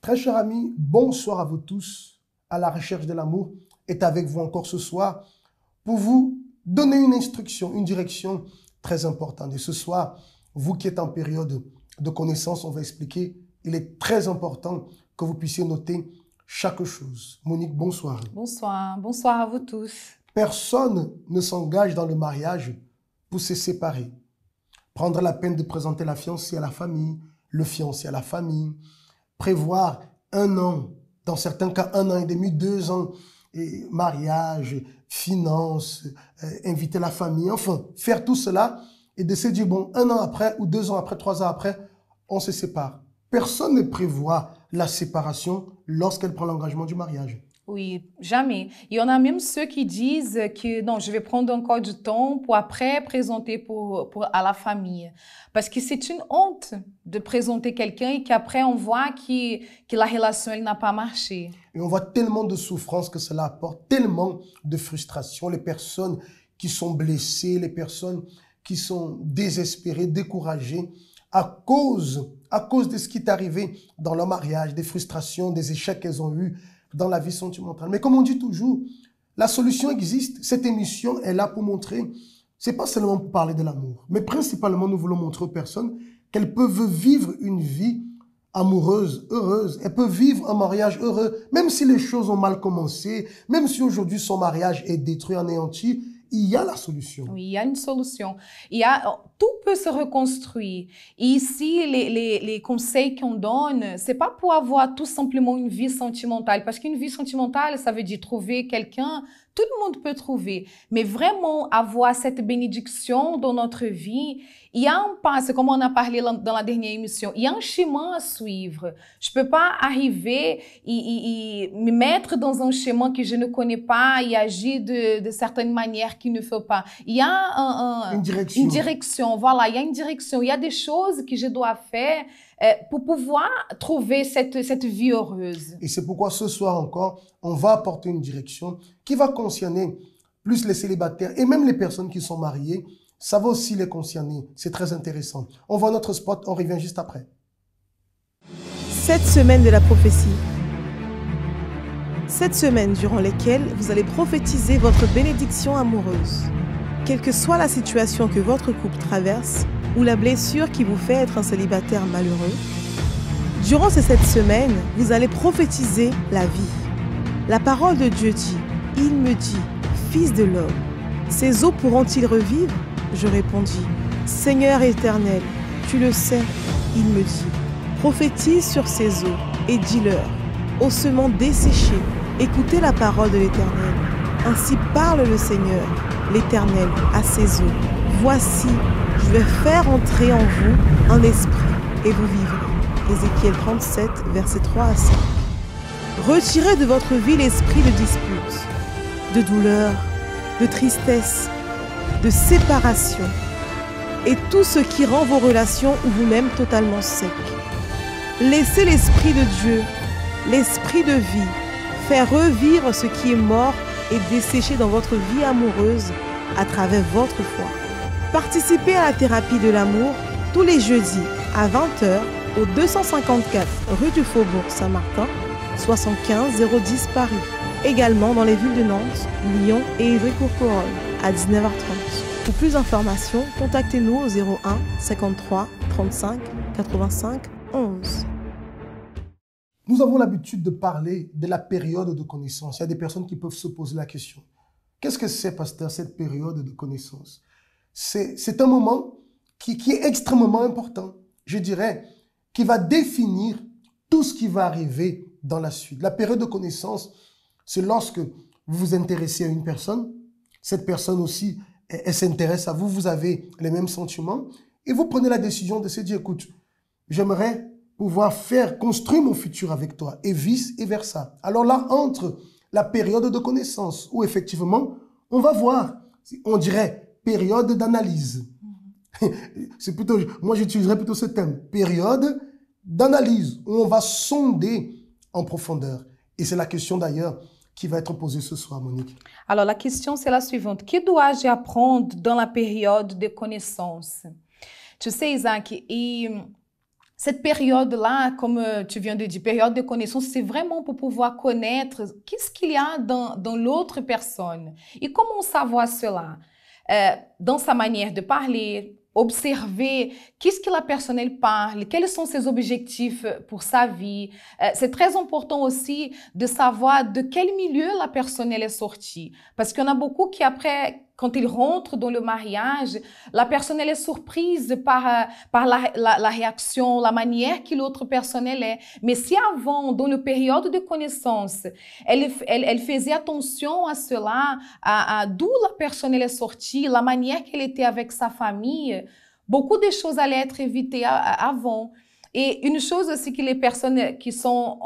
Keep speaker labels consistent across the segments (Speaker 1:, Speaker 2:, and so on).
Speaker 1: Très chers amis, bonsoir à vous tous. À la recherche de l'amour est avec vous encore ce soir pour vous donner une instruction, une direction très importante. Et ce soir, vous qui êtes en période de connaissance, on va expliquer, il est très important que vous puissiez noter chaque chose. Monique, bonsoir.
Speaker 2: Bonsoir, bonsoir à vous tous.
Speaker 1: Personne ne s'engage dans le mariage pour se séparer. Prendre la peine de présenter la fiancée à la famille, le fiancé à la famille, prévoir 1 an, dans certains cas 1 an et demi, 2 ans, et mariage, finances, inviter la famille, enfin, faire tout cela et de se dire, bon, 1 an après ou 2 ans après, 3 ans après, on se sépare. Personne ne prévoit la séparation lorsqu'elle prend l'engagement du mariage.
Speaker 2: Oui, jamais. Il y en a même ceux qui disent que non, je vais prendre encore du temps pour après présenter à la famille. Parce que c'est une honte de présenter quelqu'un et qu'après on voit que la relation elle n'a pas marché.
Speaker 1: Et on voit tellement de souffrance que cela apporte, tellement de frustration. Les personnes qui sont blessées, les personnes qui sont désespérées, découragées à cause de ce qui est arrivé dans leur mariage, des frustrations, des échecs qu'elles ont eus dans la vie sentimentale. Mais comme on dit toujours, la solution existe. Cette émission est là pour montrer, c'est pas seulement pour parler de l'amour, mais principalement nous voulons montrer aux personnes qu'elles peuvent vivre une vie amoureuse, heureuse. Elles peuvent vivre un mariage heureux, même si les choses ont mal commencé, même si aujourd'hui son mariage est détruit, anéanti, il y a la solution.
Speaker 2: Oui, il y a une solution. Tout peut se reconstruire. Et ici, les conseils qu'on donne, c'est pas pour avoir tout simplement une vie sentimentale. Parce qu'une vie sentimentale, ça veut dire trouver quelqu'un. Tout le monde peut trouver. Mais vraiment avoir cette bénédiction dans notre vie, il y a un pas, c'est comme on a parlé dans la dernière émission, il y a un chemin à suivre. Je peux pas arriver et me mettre dans un chemin que je ne connais pas et agir de certaines manières qu'il ne faut pas. Il y a
Speaker 1: Une direction.
Speaker 2: Une direction, voilà, il y a une direction. Il y a des choses que je dois faire pour pouvoir trouver cette vie heureuse.
Speaker 1: Et c'est pourquoi ce soir encore, on va apporter une direction qui va concerner plus les célibataires et même les personnes qui sont mariées. Ça va aussi les concerner. C'est très intéressant. On voit notre spot, on revient juste après.
Speaker 3: Cette semaine de la prophétie. Cette semaine durant laquelle vous allez prophétiser votre bénédiction amoureuse. Quelle que soit la situation que votre couple traverse ou la blessure qui vous fait être un célibataire malheureux, durant ces 7 semaines, vous allez prophétiser la vie. La parole de Dieu dit, « Il me dit, fils de l'homme, ces eaux pourront-ils revivre ?» Je répondis, « Seigneur éternel, tu le sais. » Il me dit, « Prophétise sur ces eaux et dis-leur, ossements desséchés, écoutez la parole de l'Éternel. Ainsi parle le Seigneur, l'Éternel, à ces eaux. Voici, je vais faire entrer en vous un esprit et vous vivrez. » Ézéchiel 37, versets 3 à 5. Retirez de votre vie l'esprit de dispute, de douleur, de tristesse, de séparation et tout ce qui rend vos relations ou vous-même totalement secs. Laissez l'Esprit de Dieu, l'Esprit de vie, faire revivre ce qui est mort et desséché dans votre vie amoureuse à travers votre foi. Participez à la thérapie de l'amour tous les jeudis à 20h au 254 rue du Faubourg Saint-Martin, 75 010 Paris. Également dans les villes de Nantes, Lyon et Ivry-Courcouronnes à 19h30. Pour plus d'informations, contactez-nous au 01 53 35 85 11.
Speaker 1: Nous avons l'habitude de parler de la période de connaissance. Il y a des personnes qui peuvent se poser la question. Qu'est-ce que c'est, pasteur, cette période de connaissance? C'est un moment qui est extrêmement important, je dirais, qui va définir tout ce qui va arriver dans la suite. La période de connaissance, c'est lorsque vous vous intéressez à une personne, cette personne aussi, elle s'intéresse à vous, vous avez les mêmes sentiments, et vous prenez la décision de se dire, écoute, j'aimerais pouvoir construire mon futur avec toi, et vice et versa. Alors là, entre la période de connaissance, où effectivement, on va voir, on dirait période d'analyse. C'est plutôt, moi j'utiliserais plutôt ce terme, période d'analyse, où on va sonder en profondeur. Et c'est la question d'ailleurs qui va être posée ce soir, Monique.
Speaker 2: Alors la question c'est la suivante. Que dois-je apprendre dans la période de connaissance? Tu sais, Isaac, Cette période-là, comme tu viens de dire, période de connaissance, c'est vraiment pour pouvoir connaître qu'est-ce qu'il y a dans l'autre personne. Et comment savoir cela? Dans sa manière de parler, observer qu'est-ce que la personne elle parle, quels sont ses objectifs pour sa vie. C'est très important aussi de savoir de quel milieu la personne elle est sortie. Parce qu'il y en a beaucoup qui après, quand ils rentrent dans le mariage, la personne elle est surprise par la réaction, la manière que l'autre personne elle est. Mais si avant, dans le période de connaissance, elle faisait attention à cela, à d'où la personne elle est sortie, la manière qu'elle était avec sa famille, beaucoup de choses allaient être évitées avant. Et une chose aussi que les personnes qui sont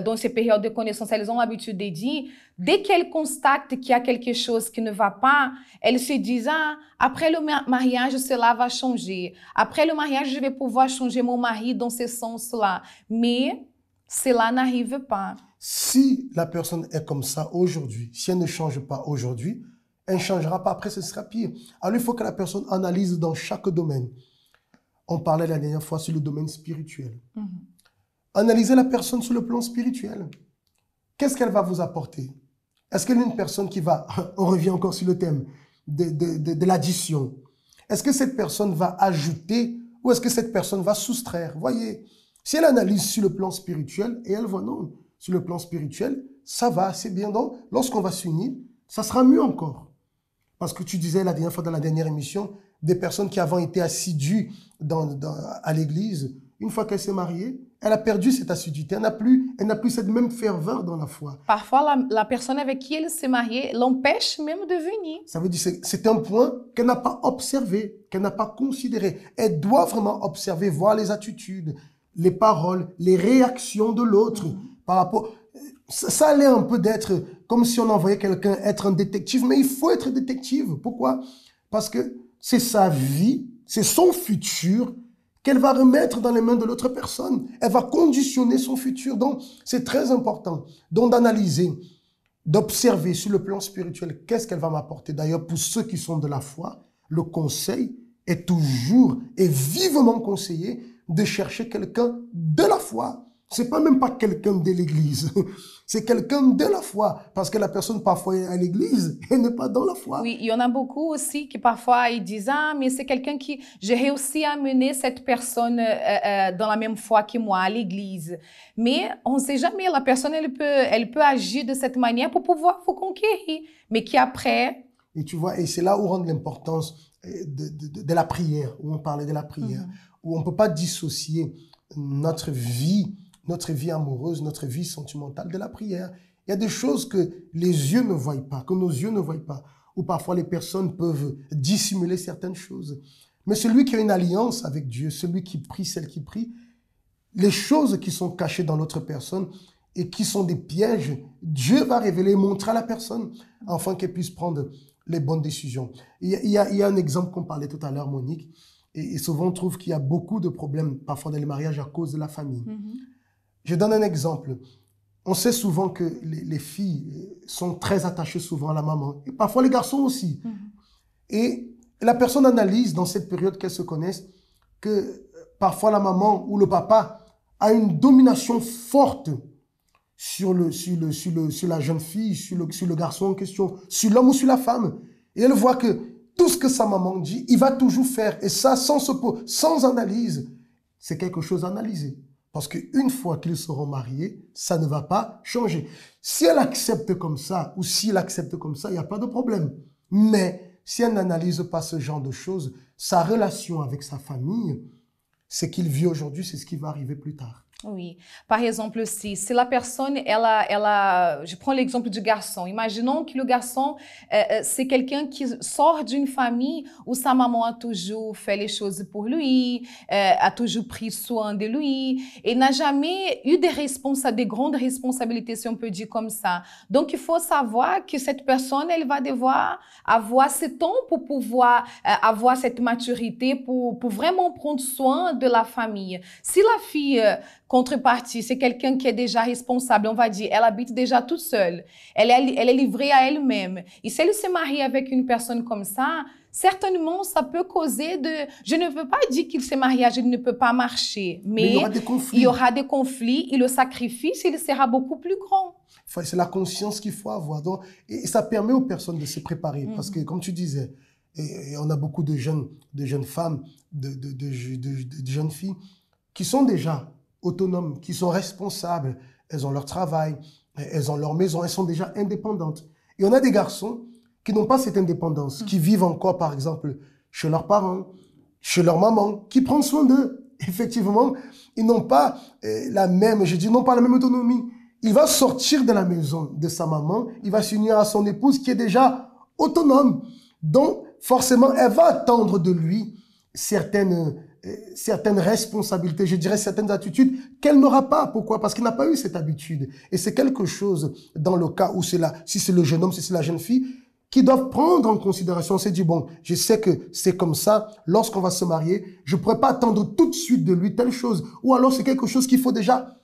Speaker 2: dans ces périodes de connaissance, elles ont l'habitude de dire, dès qu'elles constatent qu'il y a quelque chose qui ne va pas, elles se disent, ah, après le mariage, cela va changer. Après le mariage, je vais pouvoir changer mon mari dans ce sens-là. Mais cela n'arrive pas.
Speaker 1: Si la personne est comme ça aujourd'hui, si elle ne change pas aujourd'hui, elle ne changera pas après, ce sera pire. Alors il faut que la personne analyse dans chaque domaine. On parlait la dernière fois sur le domaine spirituel. Analysez la personne sur le plan spirituel. Qu'est-ce qu'elle va vous apporter? Est-ce qu'elle est une personne qui va, on revient encore sur le thème de l'addition. Est-ce que cette personne va ajouter ou est-ce que cette personne va soustraire? Voyez, si elle analyse sur le plan spirituel et elle voit non, sur le plan spirituel, ça va assez bien. Donc, lorsqu'on va s'unir, ça sera mieux encore. Parce que tu disais la dernière fois dans la dernière émission, des personnes qui avant étaient assidues à l'église, une fois qu'elle s'est mariée, elle a perdu cette assiduité. Elle n'a plus cette même ferveur dans la foi.
Speaker 2: Parfois, la personne avec qui elle s'est mariée l'empêche même de venir.
Speaker 1: Ça veut dire que c'est un point qu'elle n'a pas observé, qu'elle n'a pas considéré. Elle doit vraiment observer, voir les attitudes, les paroles, les réactions de l'autre par rapport... Ça allait un peu d'être comme si on envoyait quelqu'un être un détective, mais il faut être détective. Pourquoi? Parce que c'est sa vie, c'est son futur qu'elle va remettre dans les mains de l'autre personne. Elle va conditionner son futur. Donc, c'est très important donc d'analyser, d'observer sur le plan spirituel qu'est-ce qu'elle va m'apporter. D'ailleurs, pour ceux qui sont de la foi, le conseil est toujours et vivement conseillé de chercher quelqu'un de la foi. C'est pas même pas quelqu'un de l'église, c'est quelqu'un de la foi. Parce que la personne parfois est à l'église et n'est pas dans la foi.
Speaker 2: Oui, il y en a beaucoup aussi qui parfois ils disent « Ah, mais c'est quelqu'un qui... J'ai réussi à amener cette personne dans la même foi que moi, à l'église. » Mais on ne sait jamais, la personne elle peut agir de cette manière pour pouvoir vous conquérir. Mais qu'après...
Speaker 1: Et tu vois, et c'est là où rentre l'importance de la prière, où on parlait de la prière, où on ne peut pas dissocier notre vie amoureuse, notre vie sentimentale de la prière. Il y a des choses que les yeux ne voient pas, que nos yeux ne voient pas, où parfois les personnes peuvent dissimuler certaines choses. Mais celui qui a une alliance avec Dieu, celui qui prie, celle qui prie, les choses qui sont cachées dans l'autre personne et qui sont des pièges, Dieu va révéler et montrer à la personne, afin qu'elle puisse prendre les bonnes décisions. Il y a un exemple qu'on parlait tout à l'heure, Monique, et souvent on trouve qu'il y a beaucoup de problèmes, parfois dans les mariages, à cause de la famille. Je donne un exemple. On sait souvent que les filles sont très attachées souvent à la maman. Et parfois les garçons aussi. Et la personne analyse dans cette période qu'elles se connaissent que parfois la maman ou le papa a une domination forte sur la jeune fille, sur le garçon en question, sur l'homme ou sur la femme. Et elle voit que tout ce que sa maman dit, il va toujours faire. Et ça, sans analyse, c'est quelque chose à analyser. Parce qu'une fois qu'ils seront mariés, ça ne va pas changer. Si elle accepte comme ça, ou s'il accepte comme ça, il n'y a pas de problème. Mais si elle n'analyse pas ce genre de choses, sa relation avec sa famille, ce qu'il vit aujourd'hui, c'est ce qui va arriver plus tard.
Speaker 2: Oui. Par exemple, si la personne, je prends l'exemple du garçon. Imaginons que le garçon, c'est quelqu'un qui sort d'une famille où sa maman a toujours fait les choses pour lui, a toujours pris soin de lui et n'a jamais eu des grandes responsabilités, si on peut dire comme ça. Donc, il faut savoir que cette personne, elle va devoir avoir ce temps pour pouvoir avoir cette maturité, pour vraiment prendre soin de la famille. Si la fille... contrepartie, c'est quelqu'un qui est déjà responsable, on va dire, elle habite déjà toute seule, elle est livrée à elle-même. Et si elle se marie avec une personne comme ça, certainement, ça peut causer de... Je ne veux pas dire que ce mariage ne peut pas marcher, mais
Speaker 1: il y aura des conflits.
Speaker 2: Il y aura des conflits et le sacrifice, il sera beaucoup plus grand.
Speaker 1: C'est la conscience qu'il faut avoir. Donc, et ça permet aux personnes de se préparer. Parce que, comme tu disais, et on a beaucoup de jeunes femmes, de jeunes filles qui sont déjà autonomes, qui sont responsables. Elles ont leur travail, elles ont leur maison, elles sont déjà indépendantes. Et on a des garçons qui n'ont pas cette indépendance, qui vivent encore, par exemple, chez leurs parents, chez leur maman, qui prennent soin d'eux. Effectivement, ils n'ont pas la même autonomie. Il va sortir de la maison de sa maman, il va s'unir à son épouse qui est déjà autonome. Donc, forcément, elle va attendre de lui certaines responsabilités, je dirais certaines attitudes qu'elle n'aura pas. Pourquoi? Parce qu'il n'a pas eu cette habitude. Et c'est quelque chose, dans le cas où si c'est le jeune homme, si c'est la jeune fille, qui doivent prendre en considération. On s'est dit, bon, je sais que c'est comme ça, lorsqu'on va se marier, je ne pourrais pas attendre tout de suite de lui telle chose. Ou alors c'est quelque chose qu'il faut déjà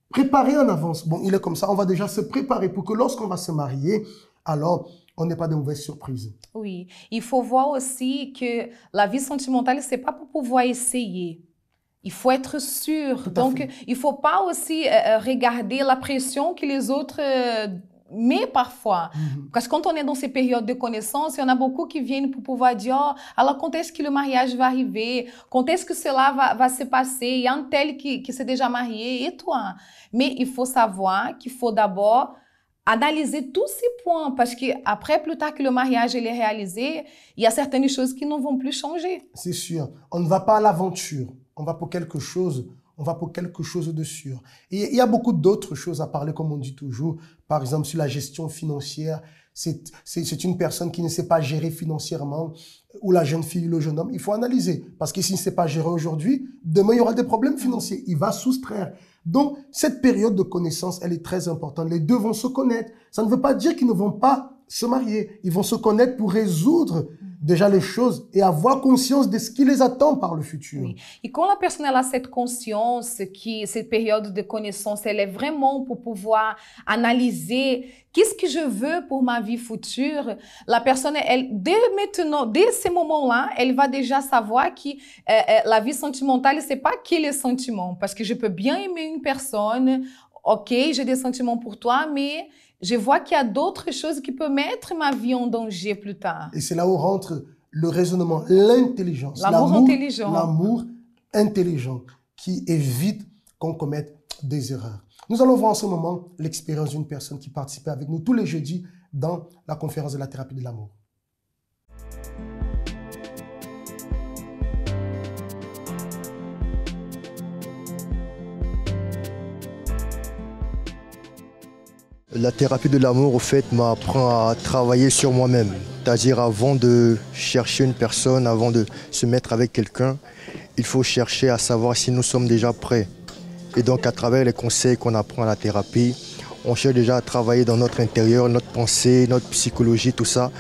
Speaker 1: préparer en avance. Bon, il est comme ça, on va déjà se préparer pour que lorsqu'on va se marier, alors on n'ait pas de mauvaises surprises.
Speaker 2: Oui, il faut voir aussi que la vie sentimentale, ce n'est pas pour pouvoir essayer. Il faut être sûr. Donc, il ne faut pas aussi regarder la pression que les autres mettent parfois. Parce que quand on est dans ces périodes de connaissance, il y en a beaucoup qui viennent pour pouvoir dire, oh, alors quand est-ce que le mariage va arriver? Quand est-ce que cela va se passer? Il y a un tel qui s'est déjà marié, et toi? Mais il faut savoir qu'il faut d'abord analyser tous ces points, parce qu'après, plus tard que le mariage est réalisé, il y a certaines choses qui ne vont plus changer.
Speaker 1: C'est sûr. On ne va pas à l'aventure. On va pour quelque chose. On va pour quelque chose de sûr. Et il y a beaucoup d'autres choses à parler, comme on dit toujours. Par exemple, sur la gestion financière. C'est une personne qui ne sait pas gérer financièrement, ou la jeune fille ou le jeune homme. Il faut analyser. Parce que s'il ne sait pas gérer aujourd'hui, demain, il y aura des problèmes financiers. Il va soustraire. Donc, cette période de connaissance, elle est très importante. Les deux vont se connaître. Ça ne veut pas dire qu'ils ne vont pas se marier. Ils vont se connaître pour résoudre déjà les choses et avoir conscience de ce qui les attend par le futur.
Speaker 2: Oui. Et quand la personne elle a cette conscience que cette période de connaissance, elle est vraiment pour pouvoir analyser qu'est-ce que je veux pour ma vie future, la personne, elle, dès maintenant, dès ces moments-là, elle va déjà savoir que la vie sentimentale, c'est pas que les sentiments. Parce que je peux bien aimer une personne, ok, j'ai des sentiments pour toi, mais je vois qu'il y a d'autres choses qui peuvent mettre ma vie en danger plus tard.
Speaker 1: Et c'est là où rentre le raisonnement, l'intelligence.
Speaker 2: L'amour intelligent.
Speaker 1: L'amour intelligent qui évite qu'on commette des erreurs. Nous allons voir en ce moment l'expérience d'une personne qui participait avec nous tous les jeudis dans la conférence de la thérapie de l'amour.
Speaker 4: La thérapie de l'amour, au fait, m'apprend à travailler sur moi-même. C'est-à-dire, avant de chercher une personne, avant de se mettre avec quelqu'un, il faut chercher à savoir si nous sommes déjà prêts. Et donc, à travers les conseils qu'on apprend à la thérapie, on cherche déjà à travailler dans notre intérieur, notre pensée, notre psychologie, tout ça.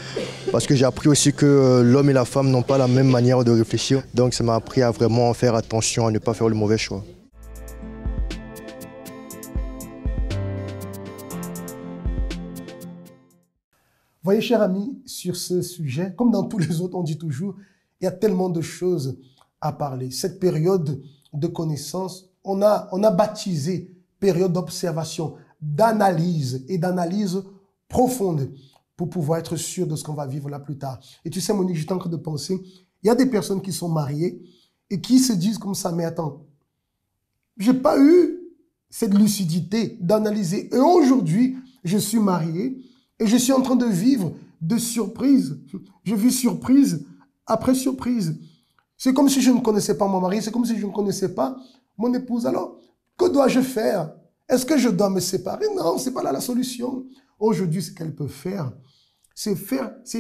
Speaker 4: Parce que j'ai appris aussi que l'homme et la femme n'ont pas la même manière de réfléchir. Donc, ça m'a appris à vraiment faire attention, à ne pas faire le mauvais choix.
Speaker 1: Voyez, chers amis, sur ce sujet, comme dans tous les autres, on dit toujours, il y a tellement de choses à parler. Cette période de connaissance, on a baptisé période d'observation, d'analyse et d'analyse profonde pour pouvoir être sûr de ce qu'on va vivre là plus tard. Et tu sais, Monique, j'étais en train de penser, il y a des personnes qui sont mariées et qui se disent comme ça, mais attends, j'ai pas eu cette lucidité d'analyser. Et aujourd'hui, je suis marié. Et je suis en train de vivre de surprises. Je vis surprise après surprise. C'est comme si je ne connaissais pas mon mari, c'est comme si je ne connaissais pas mon épouse. Alors, que dois-je faire? Est-ce que je dois me séparer? Non, ce n'est pas là la solution. Aujourd'hui, ce qu'elle peut faire, c'est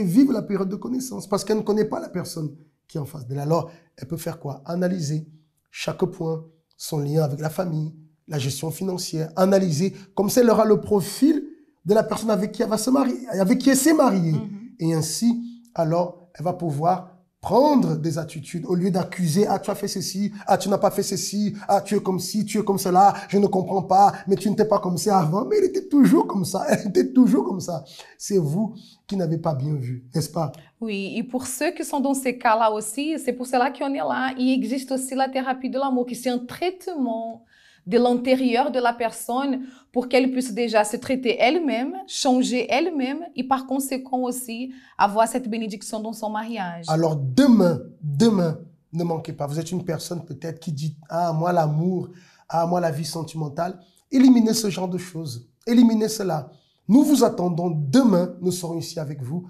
Speaker 1: vivre la période de connaissance parce qu'elle ne connaît pas la personne qui est en face d'elle. Alors, elle peut faire quoi? Analyser chaque point, son lien avec la famille, la gestion financière, analyser, comme ça, elle aura le profil de la personne avec qui elle va se marier, avec qui elle s'est mariée. Et ainsi, alors, elle va pouvoir prendre des attitudes au lieu d'accuser, ah tu as fait ceci, ah tu n'as pas fait ceci, ah tu es comme ci, tu es comme cela, je ne comprends pas, mais tu n'étais pas comme ça avant, mais il était toujours comme ça, elle était toujours comme ça. C'est vous qui n'avez pas bien vu, n'est-ce pas?
Speaker 2: Oui, et pour ceux qui sont dans ces cas-là aussi, c'est pour cela qu'on est là. Il existe aussi la thérapie de l'amour, qui c'est un traitement de l'intérieur de la personne pour qu'elle puisse déjà se traiter elle-même, changer elle-même et par conséquent aussi avoir cette bénédiction dans son mariage.
Speaker 1: Alors demain, ne manquez pas. Vous êtes une personne peut-être qui dit « Ah, moi l'amour, ah, moi la vie sentimentale ». Éliminez ce genre de choses. Éliminez cela. Nous vous attendons demain. Nous serons ici avec vous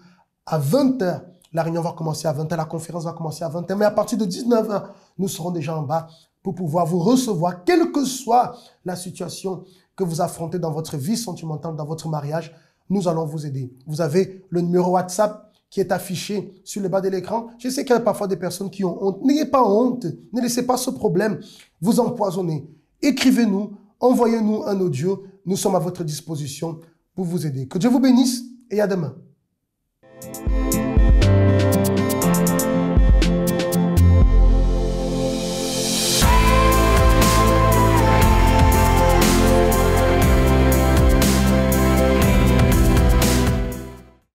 Speaker 1: à 20h. La réunion va commencer à 20h, la conférence va commencer à 20h. Mais à partir de 19h, nous serons déjà en bas pour pouvoir vous recevoir, quelle que soit la situation que vous affrontez dans votre vie sentimentale, dans votre mariage. Nous allons vous aider. Vous avez le numéro WhatsApp qui est affiché sur le bas de l'écran. Je sais qu'il y a parfois des personnes qui ont honte. N'ayez pas honte. Ne laissez pas ce problème vous empoisonner. Écrivez-nous, envoyez-nous un audio. Nous sommes à votre disposition pour vous aider. Que Dieu vous bénisse et à demain.